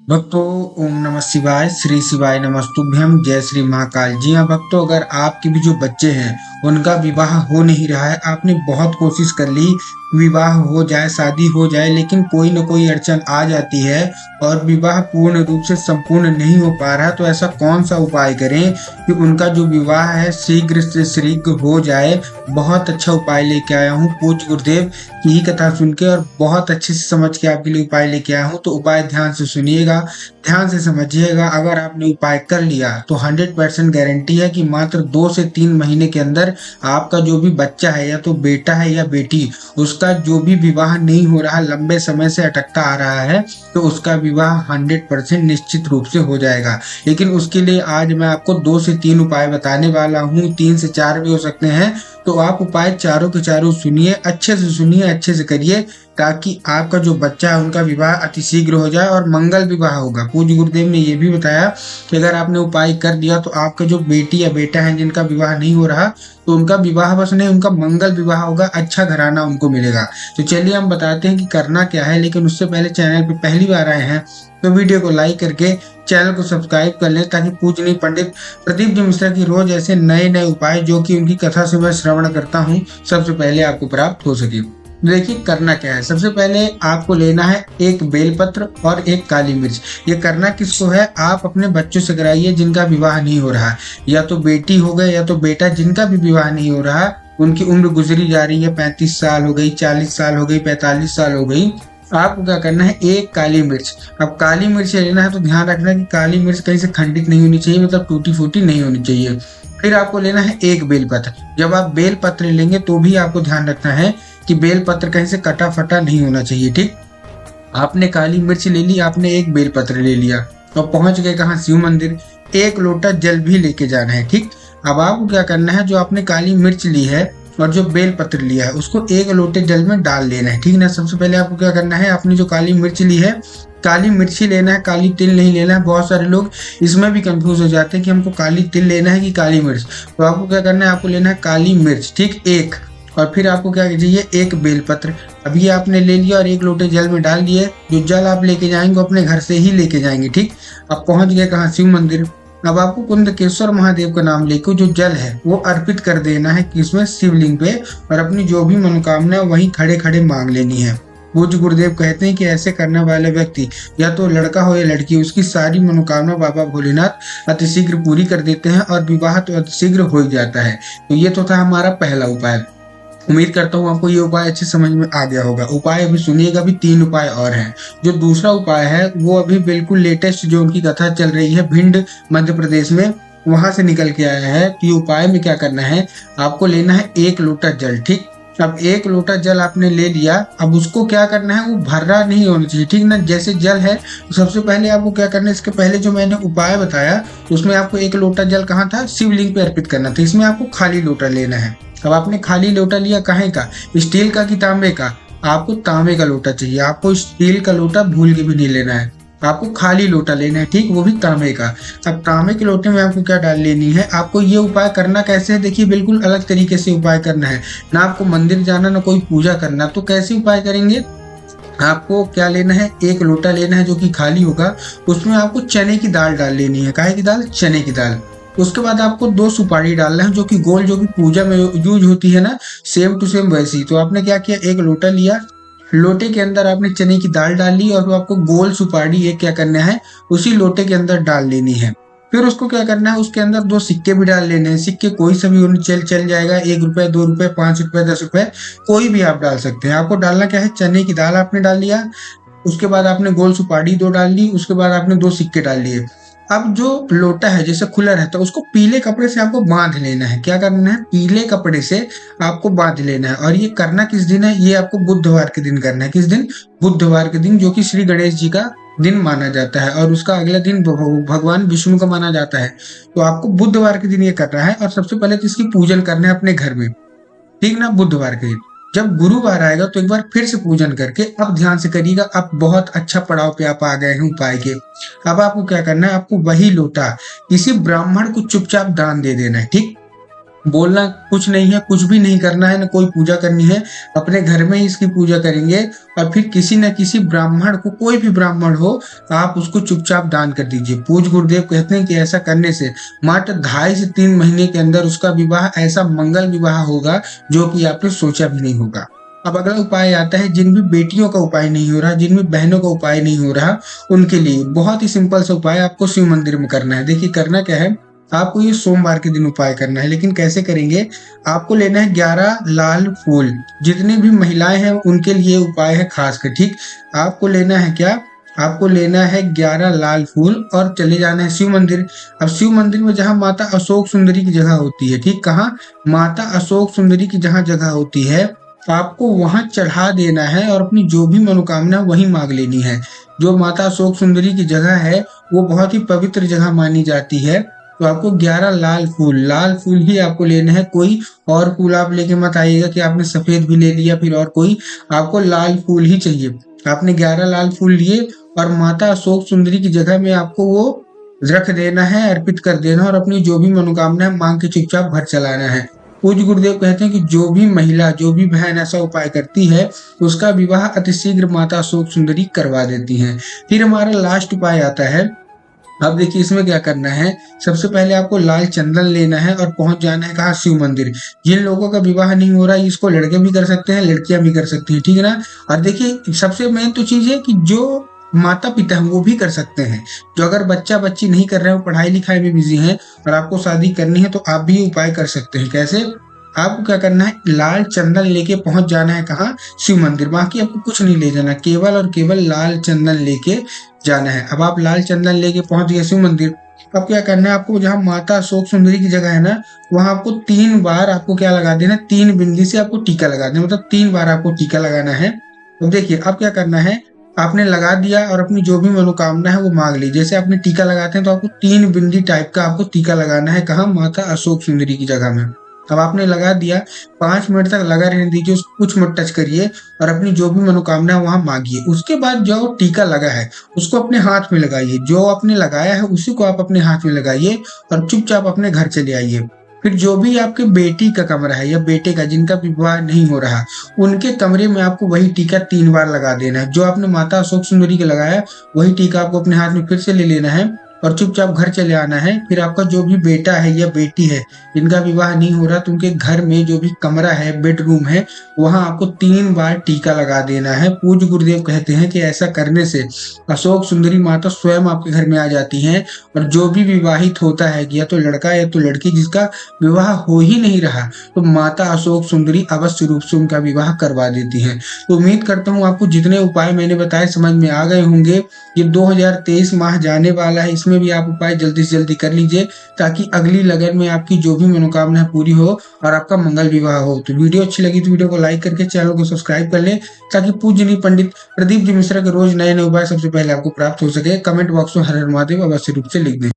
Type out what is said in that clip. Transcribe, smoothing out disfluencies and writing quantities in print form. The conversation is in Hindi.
भक्तों, ओम नमः शिवाय, श्री शिवाय नमस्तुभ्यम, जय श्री महाकाल। जी हाँ भक्तों, अगर आपके भी जो बच्चे हैं उनका विवाह हो नहीं रहा है, आपने बहुत कोशिश कर ली विवाह हो जाए, शादी हो जाए, लेकिन कोई न कोई अड़चन आ जाती है और विवाह पूर्ण रूप से संपूर्ण नहीं हो पा रहा, तो ऐसा कौन सा उपाय करें कि उनका जो विवाह है शीघ्र से शीघ्र हो जाए। बहुत अच्छा उपाय लेके आया हूँ पूज्य गुरुदेव की ही कथा सुन के, और बहुत अच्छे से समझ के आपके लिए उपाय लेके आया हूँ। तो उपाय ध्यान से सुनिएगा, ध्यान से समझिएगा। अगर आपने उपाय कर लिया तो 100% गारंटी है कि मात्र 2 से 3 महीने के अंदर आपका जो भी बच्चा है, या तो बेटा है या बेटी, उसका जो भी विवाह नहीं हो रहा, लंबे समय से अटकता आ रहा है, तो उसका विवाह 100% निश्चित रूप से हो जाएगा। लेकिन उसके लिए आज मैं आपको 2 से 3 उपाय बताने वाला हूँ, 3 से 4 भी हो सकते हैं। तो आप उपाय चारों के चारों सुनिए, अच्छे से सुनिए, अच्छे से करिए, ताकि आपका जो बच्चा है उनका विवाह अतिशीघ्र हो जाए और मंगल विवाह होगा। पूज्य गुरुदेव ने ये भी बताया कि अगर आपने उपाय कर दिया तो आपका जो बेटी या बेटा है जिनका विवाह नहीं हो रहा, तो उनका विवाह बस नहीं, उनका मंगल विवाह होगा, अच्छा घराना उनको मिलेगा। तो चलिए हम बताते हैं कि करना क्या है। लेकिन उससे पहले चैनल पे पहली बार आए हैं तो वीडियो को लाइक करके चैनल को सब्सक्राइब कर लें, ताकि पूजनीय पंडित प्रदीप जी मिश्रा की रोज ऐसे नए नए उपाय जो कि उनकी कथा से मैं श्रवण करता हूँ, सबसे पहले आपको प्राप्त हो सके। देखिए करना क्या है। सबसे पहले आपको लेना है एक बेलपत्र और एक काली मिर्च। ये करना किसको है? आप अपने बच्चों से कराइए जिनका विवाह नहीं हो रहा, या तो बेटी हो गए या तो बेटा, जिनका भी विवाह नहीं हो रहा, उनकी उम्र गुजरी जा रही है, 35 साल हो गई, 40 साल हो गई, 45 साल हो गई। आपको क्या करना है? एक काली मिर्च। अब काली मिर्च लेना है तो ध्यान रखना कि काली मिर्च कहीं से खंडित नहीं होनी चाहिए, मतलब टूटी फूटी नहीं होनी चाहिए। फिर आपको लेना है एक बेलपत्र। जब आप बेलपत्र लेंगे तो भी आपको ध्यान रखना है कि बेलपत्र कहीं से कटा फटा नहीं होना चाहिए। ठीक, आपने काली मिर्च ले ली, आपने एक बेलपत्र ले लिया, तो पहुंच गए कहाँ? शिव मंदिर। एक लोटा जल भी लेके जाना है। ठीक, अब आपको क्या करना है? जो आपने काली मिर्च ली है और जो बेल पत्र लिया है उसको एक लोटे जल में डाल लेना है। ठीक ना? सबसे पहले आपको क्या करना है? आपने जो काली मिर्च ली है, काली मिर्च ही लेना है, काली तिल नहीं लेना है। बहुत सारे लोग इसमें भी कंफ्यूज हो जाते हैं कि हमको काली तिल लेना है कि काली मिर्च। तो आपको क्या करना है? आपको लेना है काली मिर्च, ठीक, एक। और फिर आपको क्या चाहिए? एक बेलपत्र। अब ये आपने ले लिया और एक लोटे जल में डाल दिए। जो जल आप लेके जाएंगे अपने घर से ही लेके जाएंगे। ठीक, अब पहुंच गए कहाँ? शिव मंदिर। अब आपको कुंदकेश्वर महादेव का नाम लेकर जो जल है वो अर्पित कर देना है किसमें? शिवलिंग पे, और अपनी जो भी मनोकामना है वहीं खड़े खड़े मांग लेनी है। पूज्य गुरुदेव कहते हैं कि ऐसे करने वाले व्यक्ति, या तो लड़का हो या लड़की, उसकी सारी मनोकामना बाबा भोलेनाथ अतिशीघ्र पूरी कर देते हैं और विवाह तो अतिशीघ्र हो ही जाता है। तो ये तो था हमारा पहला उपाय। उम्मीद करता हूँ आपको ये उपाय अच्छे समझ में आ गया होगा। उपाय अभी सुनिएगा, अभी 3 उपाय और हैं। जो दूसरा उपाय है वो अभी बिल्कुल लेटेस्ट, जो उनकी कथा चल रही है भिंड मध्य प्रदेश में, वहां से निकल के आया है। तो ये उपाय में क्या करना है? आपको लेना है एक लोटा जल। ठीक, अब एक लोटा जल आपने ले लिया। अब उसको क्या करना है? वो भर्रा नहीं होना चाहिए। ठीक ना? जैसे जल है तो सबसे पहले आपको क्या करना है? इसके पहले जो मैंने उपाय बताया उसमें आपको एक लोटा जल कहाँ था? शिवलिंग पे अर्पित करना था। इसमें आपको खाली लोटा लेना है। अब आपने खाली लोटा लिया, काहे का? स्टील का कि तांबे का? आपको तांबे का लोटा चाहिए। आपको स्टील का लोटा भूल के भी नहीं लेना है, आपको खाली लोटा लेना है। ठीक, वो भी तांबे का। अब तांबे के लोटे में आपको क्या डाल लेनी है? आपको ये उपाय करना कैसे है? देखिए, बिल्कुल अलग तरीके से उपाय करना है। ना आपको मंदिर जाना, ना कोई पूजा करना। तो कैसे उपाय करेंगे? आपको क्या लेना है? एक लोटा लेना है जो कि खाली होगा। उसमें आपको चने की दाल डाल लेनी है। काहे की दाल? चने की दाल। उसके बाद आपको 2 सुपारी डालना है, जो कि गोल, जो कि पूजा में यूज होती है ना, सेम टू सेम वैसी। तो आपने क्या किया? एक लोटा लिया, लोटे के अंदर आपने चने की दाल डाल ली, और आपको गोल सुपारी एक क्या करना है? उसी लोटे के अंदर डाल लेनी है। फिर उसको क्या करना है? उसके अंदर 2 सिक्के भी डाल लेने हैं। सिक्के कोई सा भी चल जाएगा, 1 रुपए, 2 रुपए, 5 रुपए, 10 रुपए, कोई भी आप डाल सकते हैं। आपको डालना क्या है? चने की दाल आपने डाल लिया, उसके बाद आपने गोल सुपारी 2 डाल ली, उसके बाद आपने 2 सिक्के डाल लिए। अब जो लोटा है जैसे खुला रहता है, उसको पीले कपड़े से आपको बांध लेना है। क्या करना है? पीले कपड़े से आपको बांध लेना है। और ये करना किस दिन है? ये आपको बुधवार के दिन करना है। किस दिन? बुधवार के दिन, जो कि श्री गणेश जी का दिन माना जाता है, और उसका अगला दिन भगवान विष्णु का माना जाता है। तो आपको बुधवार के दिन ये करना है, और सबसे पहले तो इसकी पूजन करना है अपने घर में। ठीक ना? बुधवार के दिन। जब गुरुवार आएगा तो एक बार फिर से पूजन करके, अब ध्यान से करिएगा, अब बहुत अच्छा पड़ाव पे आप आ गए हैं उपाय के। अब आपको क्या करना है? आपको वही लोटा किसी ब्राह्मण को चुपचाप दान दे देना है। ठीक, बोलना कुछ नहीं है, कुछ भी नहीं करना है, ना कोई पूजा करनी है, अपने घर में ही इसकी पूजा करेंगे। और फिर किसी न किसी ब्राह्मण को, कोई भी ब्राह्मण हो, आप उसको चुपचाप दान कर दीजिए। पूज्य गुरुदेव कहते हैं कि ऐसा करने से मात्र 2.5 से 3 महीने के अंदर उसका विवाह ऐसा मंगल विवाह होगा जो कि आपने सोचा भी नहीं होगा। अब अगला उपाय आता है, जिन भी बेटियों का उपाय नहीं हो रहा, जिन भी बहनों का उपाय नहीं हो रहा, उनके लिए बहुत ही सिंपल सा उपाय आपको शिव मंदिर में करना है। देखिए करना क्या है, आपको ये सोमवार के दिन उपाय करना है। लेकिन कैसे करेंगे, आपको लेना है 11 लाल फूल। जितनी भी महिलाएं हैं उनके लिए उपाय है खास कर, ठीक। आपको लेना है क्या, आपको लेना है 11 लाल फूल और चले जाना है शिव मंदिर। अब शिव मंदिर में जहाँ माता अशोक सुंदरी की जगह होती है, ठीक, कहाँ, माता अशोक सुंदरी की जहाँ जगह होती है, आपको वहां चढ़ा देना है और अपनी जो भी मनोकामना वही मांग लेनी है। जो माता अशोक सुंदरी की जगह है वो बहुत ही पवित्र जगह मानी जाती है। तो आपको 11 लाल फूल ही आपको लेना है। कोई और फूल आप लेके मत आइएगा कि आपने सफेद भी ले लिया फिर और कोई, आपको लाल फूल ही चाहिए। आपने 11 लाल फूल लिए और माता अशोक सुंदरी की जगह में आपको वो रख देना है, अर्पित कर देना और अपनी जो भी मनोकामना है मांग के चुपचाप घर चलाना है। पूज्य गुरुदेव कहते हैं कि जो भी महिला, जो भी बहन ऐसा उपाय करती है उसका विवाह अतिशीघ्र माता अशोक सुंदरी करवा देती हैं। फिर हमारा लास्ट उपाय आता है। अब देखिए इसमें क्या करना है, सबसे पहले आपको लाल चंदन लेना है और पहुंच जाना है कहाँ, शिव मंदिर। जिन लोगों का विवाह नहीं हो रहा है इसको लड़के भी कर सकते हैं, लड़कियां भी कर सकती हैं, ठीक है ना। और देखिए सबसे मेन तो चीज है कि जो माता पिता हैं वो भी कर सकते हैं। जो अगर बच्चा बच्ची नहीं कर रहे हैं, वो पढ़ाई लिखाई में बिजी हैं और आपको शादी करनी है, तो आप भी उपाय कर सकते हैं। कैसे, आपको क्या करना है, लाल चंदन लेके पहुंच जाना है कहाँ, शिव मंदिर। बाकी आपको कुछ नहीं ले जाना, केवल और केवल लाल चंदन लेके जाना है। अब आप लाल चंदन लेके पहुंच गए शिव मंदिर। अब क्या करना है, आपको जहाँ माता अशोक सुंदरी की जगह है ना, वहां आपको 3 बार आपको क्या लगा देना, 3 बिंदी से आपको टीका लगा देना, मतलब 3 बार आपको टीका लगाना है। तो देखिए अब क्या करना है, आपने लगा दिया और अपनी जो भी मनोकामना है वो मांग ली। जैसे आपने टीका लगाते हैं तो आपको 3 बिंदी टाइप का आपको टीका लगाना है कहाँ, माता अशोक सुंदरी की जगह में। अब आपने लगा दिया, 5 मिनट तक लगा रहने दीजिए, उसको कुछ मत टच करिए और अपनी जो भी मनोकामना है वहां मांगिए। उसके बाद जो टीका लगा है उसको अपने हाथ में लगाइए, जो आपने लगाया है उसी को आप अपने हाथ में लगाइए और चुपचाप अपने घर चले आइए। फिर जो भी आपके बेटी का कमरा है या बेटे का जिनका विवाह नहीं हो रहा, उनके कमरे में आपको वही टीका 3 बार लगा देना है। जो आपने माता अशोक सुंदरी के लगाया वही टीका आपको अपने हाथ में फिर से ले लेना है और चुपचाप घर चले आना है। फिर आपका जो भी बेटा है या बेटी है जिनका विवाह नहीं हो रहा, तो उनके घर में जो भी कमरा है, बेडरूम है, वहां आपको 3 बार टीका लगा देना है। पूज्य गुरुदेव कहते हैं कि ऐसा करने से अशोक सुंदरी माता स्वयं आपके घर में आ जाती हैं और जो भी विवाहित होता है, या तो लड़का या तो लड़की, जिसका विवाह हो ही नहीं रहा, तो माता अशोक सुंदरी अवश्य रूप से उनका विवाह करवा देती हैं। तो उम्मीद करता हूँ आपको जितने उपाय मैंने बताए समझ में आ गए होंगे। ये 2023 माह जाने वाला है, इसमें भी आप उपाय जल्दी से जल्दी कर लीजिए ताकि अगली लगन में आपकी जो भी मनोकामना है पूरी हो और आपका मंगल विवाह हो। तो वीडियो अच्छी लगी तो वीडियो को लाइक करके चैनल को सब्सक्राइब कर लें ताकि पूज्यनीय पंडित प्रदीप जी मिश्रा के रोज नए नए उपाय सबसे पहले आपको प्राप्त हो सके। कमेंट बॉक्स में हर हर महादेव अवश्य रूप से लिख दें।